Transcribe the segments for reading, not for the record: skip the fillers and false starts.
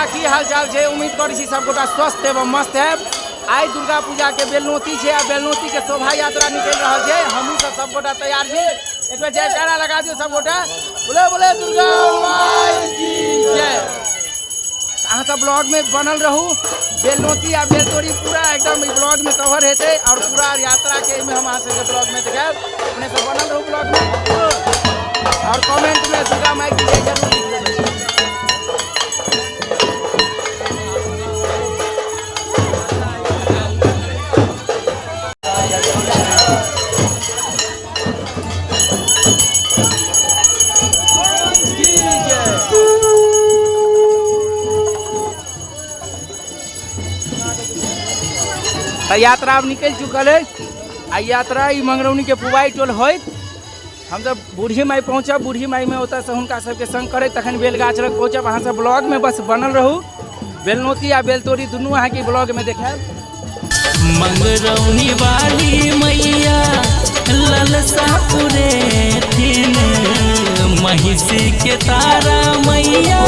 की हाल चाल है। उम्मीद करी छी सब गोटा स्वस्थ एवं मस्त है। आई दुर्गा पूजा के बेलनौती है। बेलनौती के शोभा यात्रा निकल रहा है। हमू सब गोटा तैयार है। एक बार जयकारा लगा दियो सब गोटा। बोले बोले दुर्गा माई की जय। अहाँ सब ब्लॉग में बनल रहू। बेलनौती आ बेलतोड़ी पूरा एकदम ब्लॉग में कवर हेते और पूरा यात्रा के में हम अहाँ सबके ब्लॉग में देखाब। अपने सब बनल रहू ब्लॉग में और कमेंट में दुर्गा माई की जय जरूर लिख देबै। यात्रा अब निकल चुकल है। आ यात्रा मंगरौनी के पुबाई टोल होत। हम सब बूढ़ी माई पहुँचब। बूढ़ी माई में ओतऽ से हुनका सबके संग करे तखन बेलगाछ लग पहुँचब। अहाँ सब ब्लॉग में बस बनल रहू। बेलनौती आ बेलतोड़ी दुनू अहाँ के ब्लॉग में देखाब। मंगरौनी वाली मैया ललसा पुरे थिन। महिषी के तारा मैया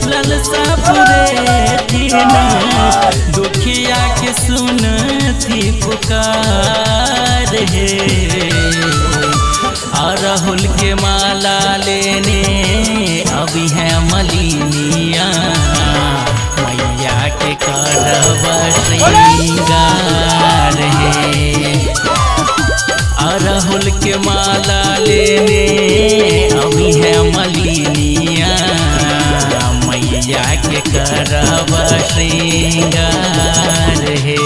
ललसा पुरे थिन। दुखिया के सुनती पुकार है। अरहुल के माला लेने अभी है मलिनिया। मैया के करब श्रृंगार है। अरहुल के माला लेने अभी है मलिनिया। मैया के करब श्रृंगार है।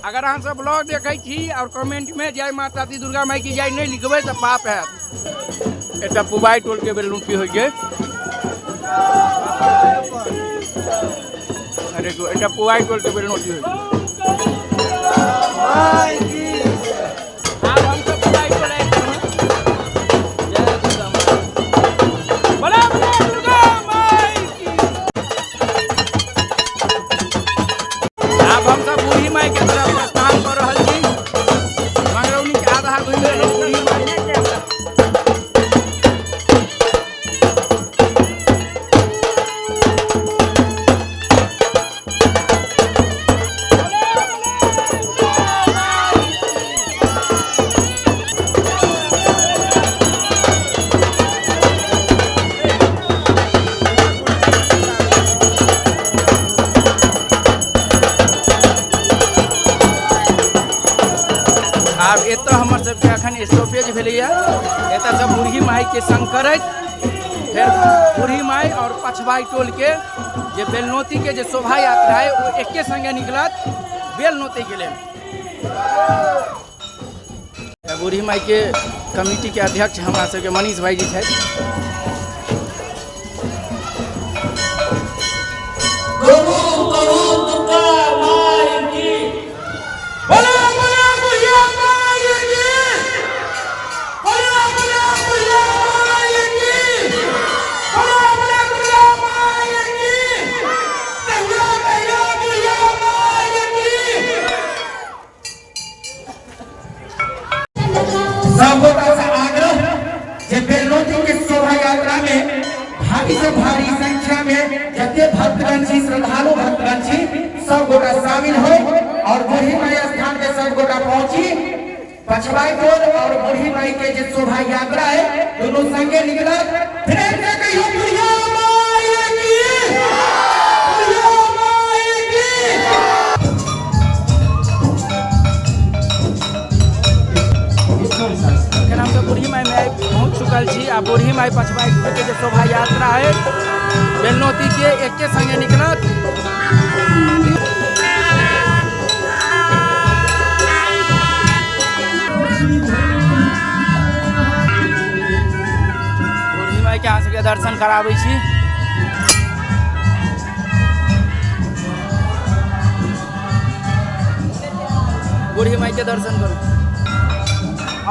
अगर अहाँ सब ब्लॉग देखे छी और कमेंट में जय माता दी दुर्गा माई की जय नहीं लिखबे तो पाप है। एटा पुबाई टोल के बेलनौती हो गए। अरे को एटा पुबाई टोल के बेलनौती हो गए। आब एतऽ हमर सबके अखन स्टॉपेज भेलैया। एतऽ सब बूढ़ी माई के संग करैत फिर बूढ़ी माई और पछबाई टोल के जे बेलनौती के जे शोभा यात्रा है वो एके संगे निकलत बेलनौती के लेल। बूढ़ी माई के कमिटी के अध्यक्ष हमरा सबके मनीष भाई जी छथि। भारी संख्या में जते भक्तगण छी श्रद्धालु भक्तगण छी सब गोटा शामिल हो और बूढ़ी माई स्थान पे सब गोटा पहुंची। पछवाई टोल और बूढ़ी माई के जो शोभा यात्रा है दोनों संगे निकला। बूढ़ी माई में पहुँच चुकल छी। आ बूढ़ी माई पछवाई टोल के जो शोभा यात्रा है बेलनौती के एके संगे निकलत। बूढ़ी माई के अहाँ सबके दर्शन कराबै छी। बूढ़ी माई के दर्शन करू।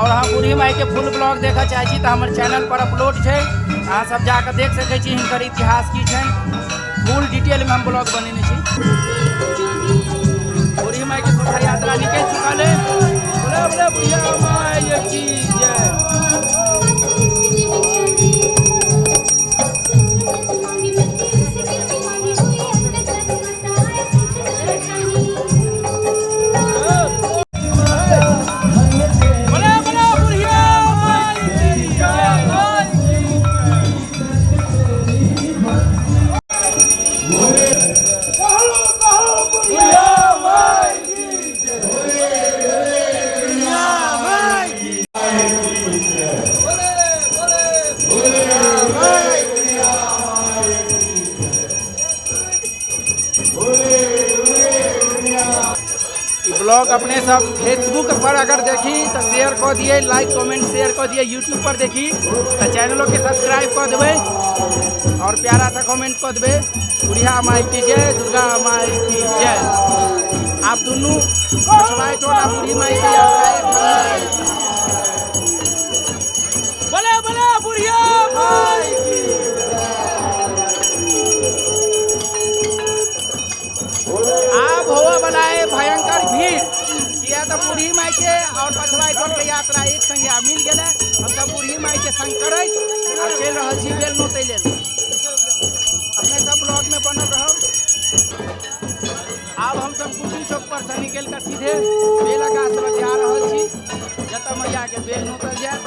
और हाँ बूढ़ी माई के फुल ब्लॉग देखा चाहे तो हमारे चैनल पर अपलोड है। अहाँ सब जाकर देख सके छी हिनकर इतिहास की है। फुल डिटेल में हम ब्लॉग बनेने छी। बूढ़ी माई के शोभा यात्रा निकल चुका है। बोले बोले बुढ़िया माई की जय। ब्लॉग अपने सब फेसबुक पर अगर देखी तो शेयर कर दिए, लाइक कमेंट शेयर कर दिए। यूट्यूब पर देखी तो चैनलों के सब्सक्राइब कर देवे और प्यारा सा कमेंट कर देवे। बुढ़िया माई की जय, दुर्गा माई की जय। आप दोनों पछवाए टोला बूढ़ी माई की बोले बोले बुढ़िया माई की। आप होवा बनाए भयंकर भीड़ किया तो बूढ़ी माई के और पछवाई टोल के यात्रा एक संगे आप मिल गए। हम सब बूढ़ी माई के संग करे और चल रहा छी बेल नोते लेल। अपने सब ब्लॉग में बनल रहब। अब हम सब कुटी चौक पर से निकल कर सीधे बेला गाछ लग जा रहल छी जतऽ मैया के बेल नोतल जायत।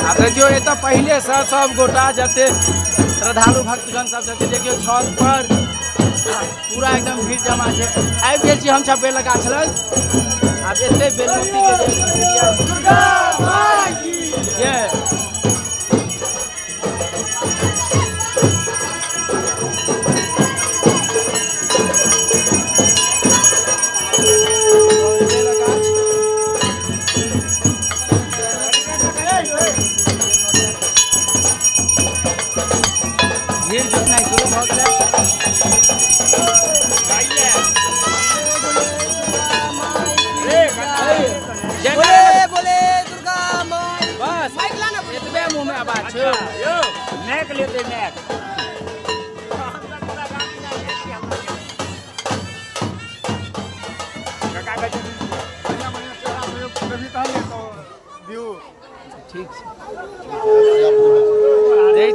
आ देखियो एतऽ पहले से सब गोटा जते श्रद्धालु भक्तगण सब जते देखियो छत पर पूरा एकदम भीड़ जमा है। आबि गेल छी हम सब बेल गाछ लग। आब एते बेल नोती के दुर्गा माई की जय। भीड़ जुटना शुरू हो गया। बोले दुर्गा माई। बस एतबे मुंह में आवाज छो। नेक लेते नेक। ठीक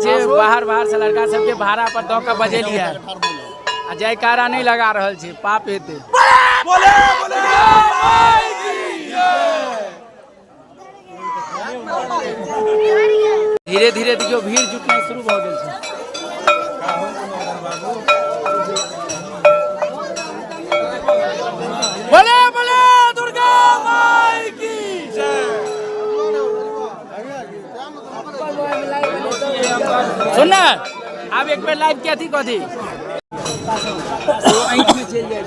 छै बाहर से लड़का सबके भाड़ा पर दऽ के बजेलिए आ जयकारा नहीं लगा रहल छै, पाप हेतै। धीरे धीरे देखियो भीड़ जुटना शुरू भऽ गेल छै। बोले बोले दुर्गा माई की जय। सुन ना, आब एक बेर लाइव के अथी कथी आँख में चल जाए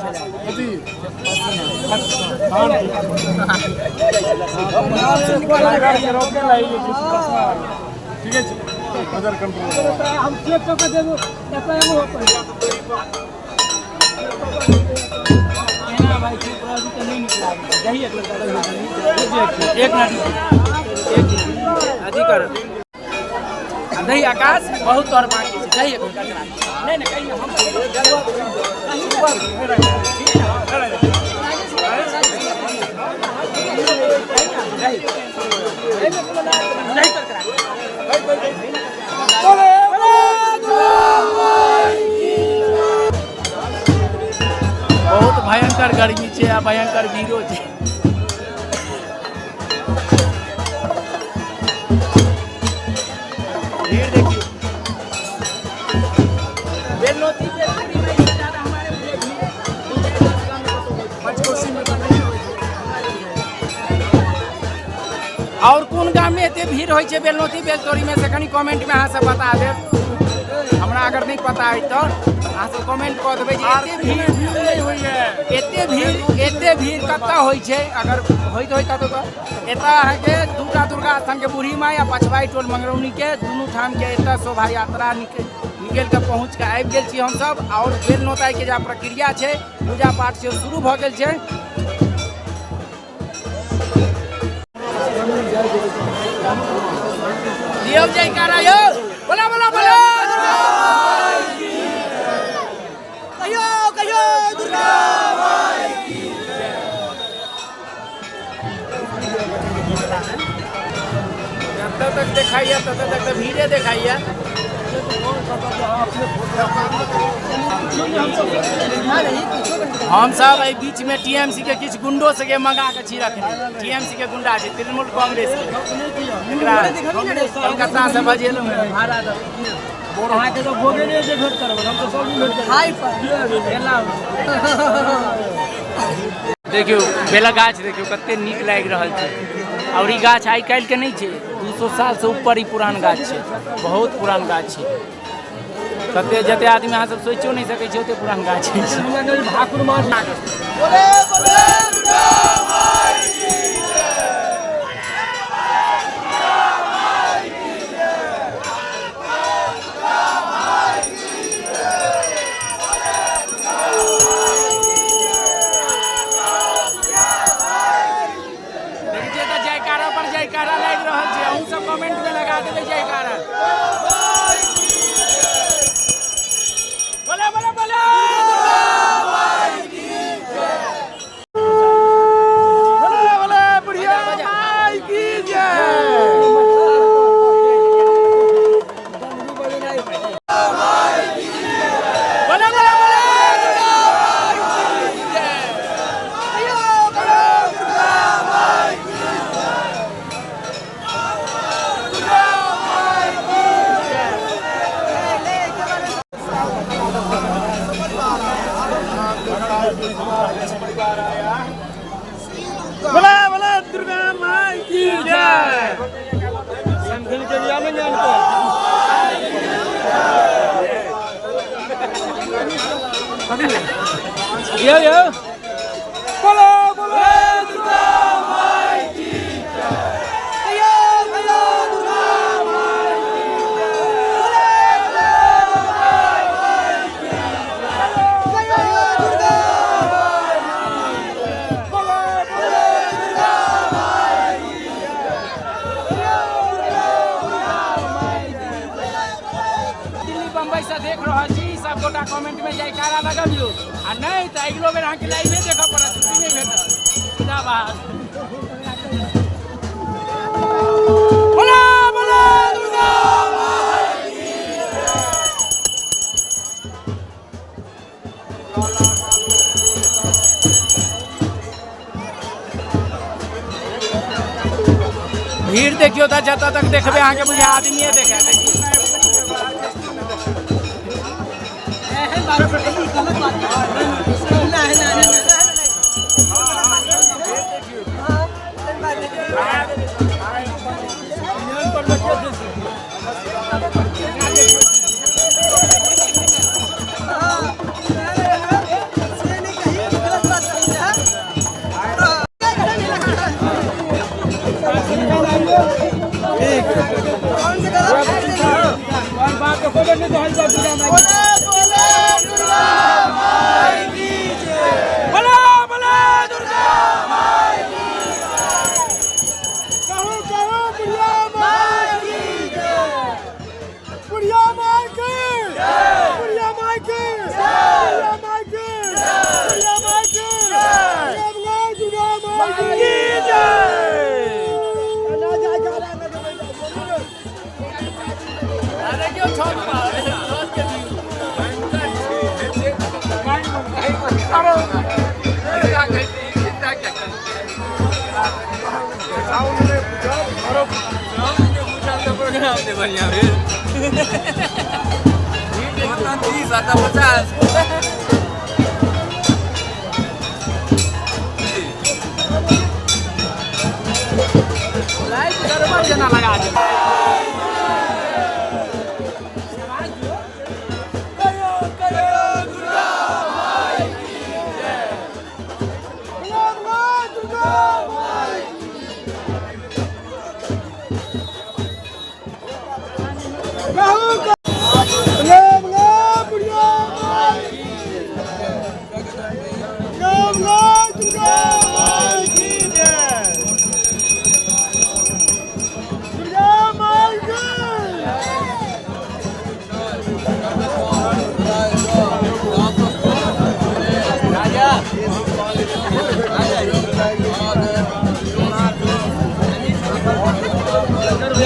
एक मिनट अथी कर नहीं आकाश बहुत और बाकी है। नहीं नहीं कहीं हम बहुत भयंकर गर्मी है आ भयंकर भीड़ो है। भीड़ देखिए बेलनोती पे ज्यादा हमारे और कौन गाँव में एते भीड़ हो बेलनोती बेलतोड़ी में से कनी कमेंट में अहाँ सब बता देव। हमरा अगर नहीं पता है तो अहाँ सब कमेंट कर देवे। एते भीड़ कतऽ होइ छै, अगर होइत होइत तो एतऽ अहाँके दुर्गा स्थान के बूढ़ी माई आ पछवाई टोल मंगरौनी के दुनू ठाम के एतऽ शोभा यात्रा निकल के पहुँच के आबि गेल छी हम सब। और बेल नोताई के जे प्रक्रिया छै पूजा पाठ से शुरू भऽ गेल छै। दियौ जयकारा यौ, बोला बोला बोला दुर्गा माई की कहियो कहियो दुर्गा माई की जब तक दिखाइए तब तक भीड़े दिखाइए। हम सब एहि बीच में टीएमसी के किछु गुंडो से मंगा के छी रखने। टीएमसी के गुंडा छै, तृणमूल कांग्रेस के कलकत्ता से बजेलहुँ भाड़ा अहाँके तो भोगे नहीं जे भेट करब, हम तो सब भेट करब हाई पर। देखियो बेला गाछ देखियो कते नीक लागि रहल छै। और ई गाछ आई काल्हि के नहीं छै, 200 साल से ऊपर ही पुरान गाछ छै, बहुत पुरान गाछ छै। कते जते आदमी अहाँ सब सोचियो नहीं सकै छै ओते पुरान गाछ छै। भाकुर माछ कमेंट में लगा देवे जयकारा। बोला बोला बोला बोला बोला बुढ़िया माई की जय। बोला बोला दुर्गा माई की जय। समझने के लिए आने इनको यो बोलो बोलो दुर्गा माई की जय। यो बोलो दुर्गा माई की बम्बई से देख रहा छी सब गोटा कमेंट में जयकारा लगाबियो आ नहीं तो अगलो बेर अहाँके लाइवे देखऽ पड़त, छुट्टी नहीं भेटत। सीधा बात बोला बोला दुर्गा माई की जय। भीड़ देखियो त जतऽ तक देखबे अहाँके बुझे आदमीए देखे।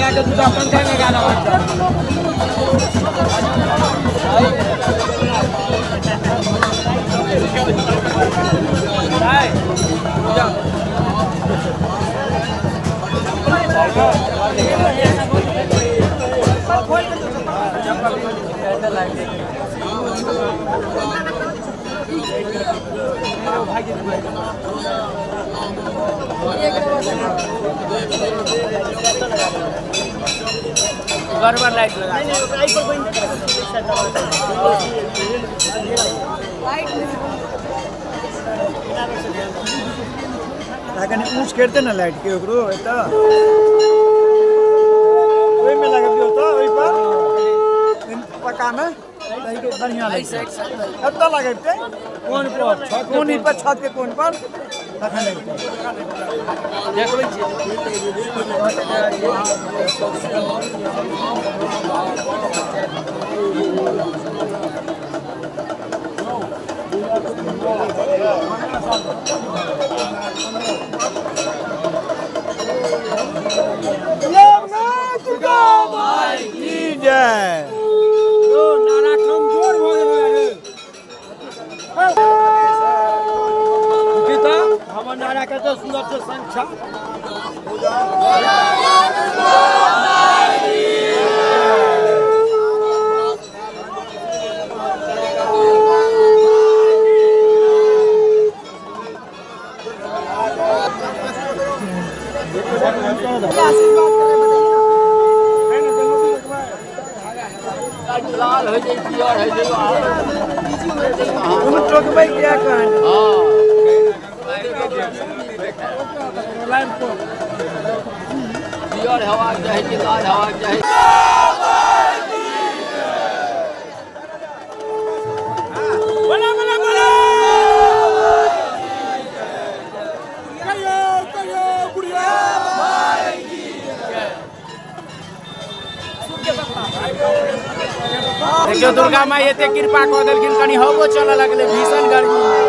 लगा दे पंखा में गाना गड़बड़ लाइट लगा कनी ऊँच करते ना लाइट के ओकरो एता ओइ में लगा दियो त ओइ पर पक्का में बढ़िया लगते कत्ता लगते कोन पर छत के कोन पर तखन लगते देखबै छी जय हमर नारा कते सुंदर छै संख्या लाल हो जाइ पियर हो जाइ उन टोकबै क्या कहन पियर हेबाक चाही कि लाल हेबाक चाही देखियो दुर्गा माई एते कृपा कऽ देलखिन कनि हवो चलऽ लगलै भीषण गर्मी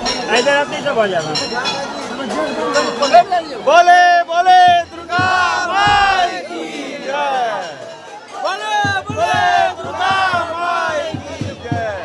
इधर अपनी सब हो जाना बोले बोले दुर्गा माई की जय बोले बोले दुर्गा माई की जय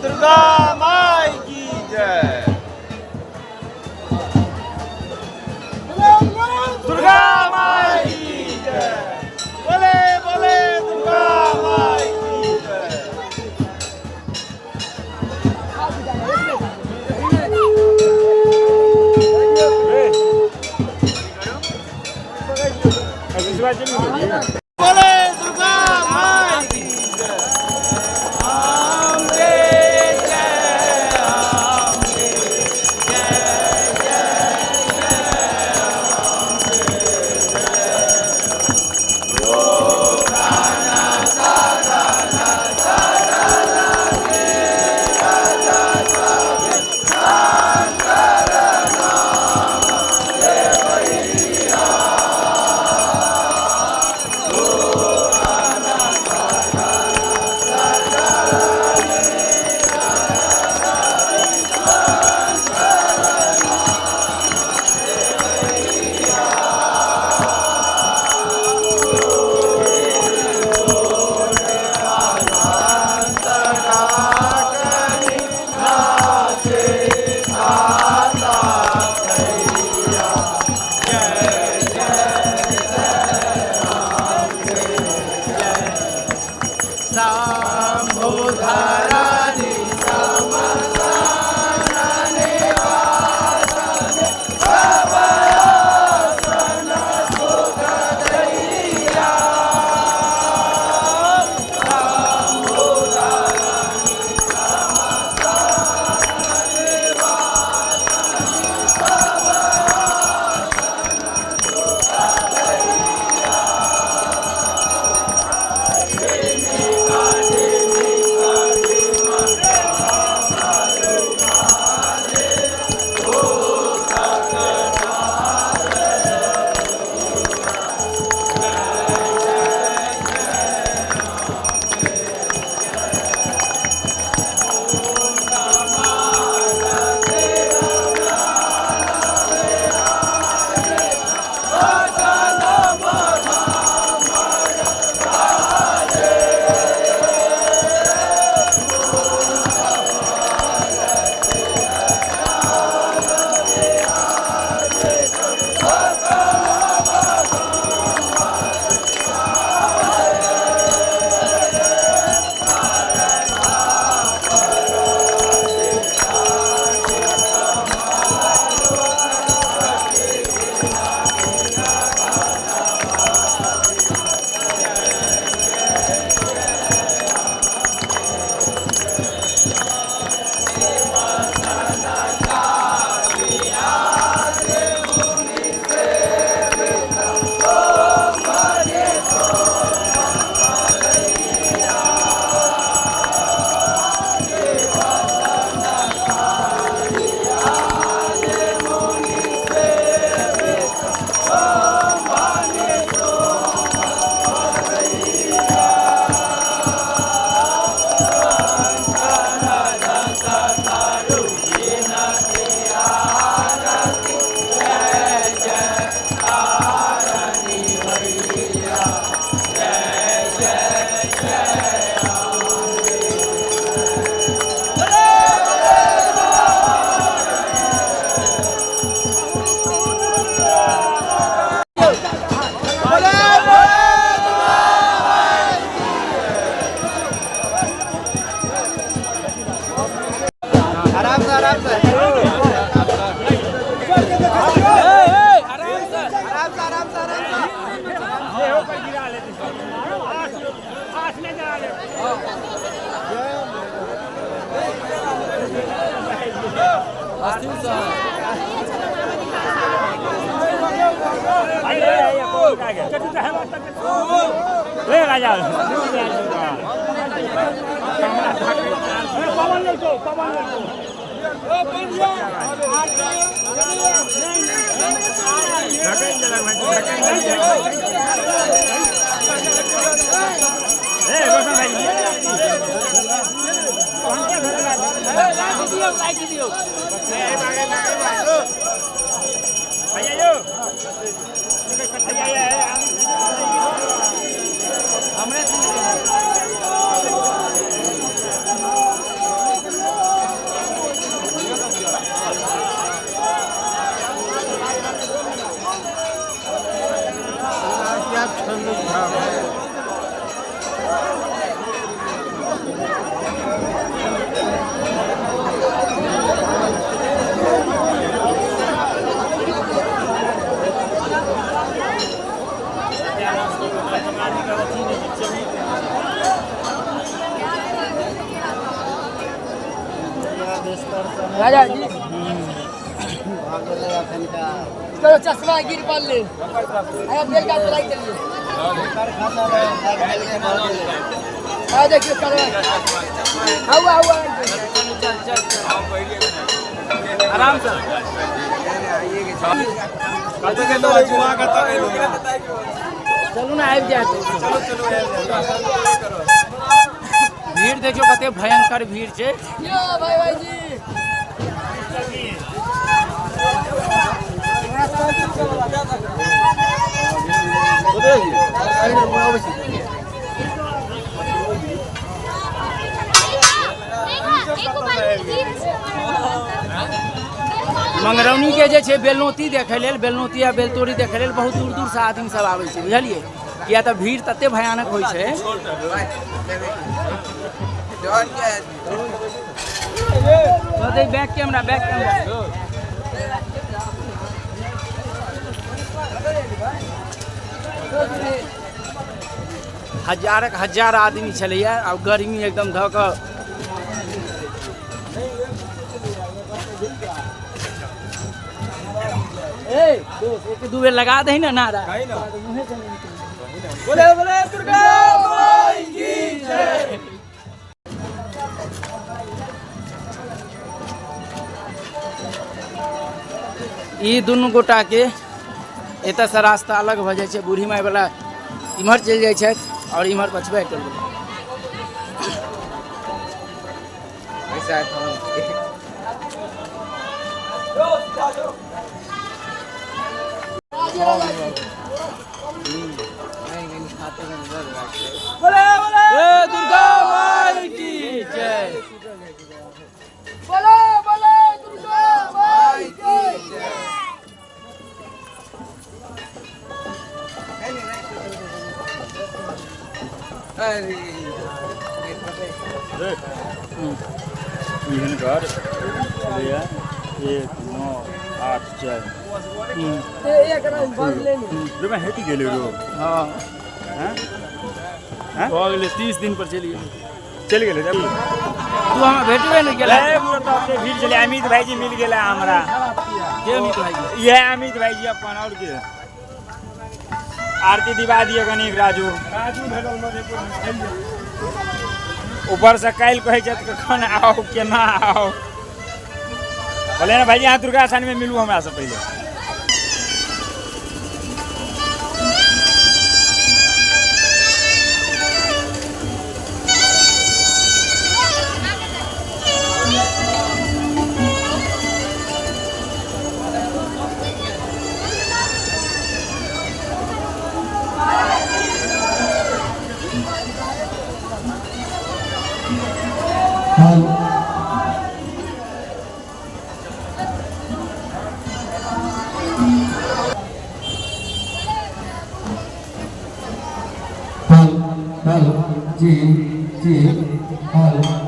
दुर्गा माई की जय दुर्गा माई की जय बोले बोले दुर्गा माई की जय बोले दुर्गा माई की आराम से आराम से राजा जी चलो चश्मा गिर पड़ ले आया तेल का चलाई चलिए आ देखिए चलो हुआ हुआ आराम से चलो ना आबि जाए चलो चलो भीड़ देखियो कते भयंकर भीड़ छे यो भाई जी मंगरौनी के जे छे बेलनोती देखे लेल बेलनोती या बेलतोड़ी देखे लेल बहुत दूर दूर से आदमी सब आवे छे बुझलिए किया तो भीड़ तते भयानक होय छे बैक कैमरा हजार आदमी चले अब गर्मी एकदम धक एक दू बेर लगा दही ना नारा बोले बोले दुर्गा माई की जय। ई दुनू गोटा के एत से रास्ता अलग भ जाए बूढ़ी माई वाला इम्हर चल जाए और इम्हर पछबे कर दुर्गा माई की जय बोले बोले दुर्गा माई की जय। हेटी गेले रो हाँ हाँ हो गेले 30 दिन पर चलिए चल गेले तू हम भेटबे नहीं गेला भीड़ चले अमित भाई जी मिल गेला हमरा के अमित भाई जी ये अमित भाई जी अपन और के आरती दिवा दिए गणिक राजू भेटल मधेपुर ऊपर से काल कहे छत कखन आओ केना आओ बोले ना भाई यहाँ दुर्गा स्थान में मिलू हमरा से पहले हेलो हेलो जी जी हेलो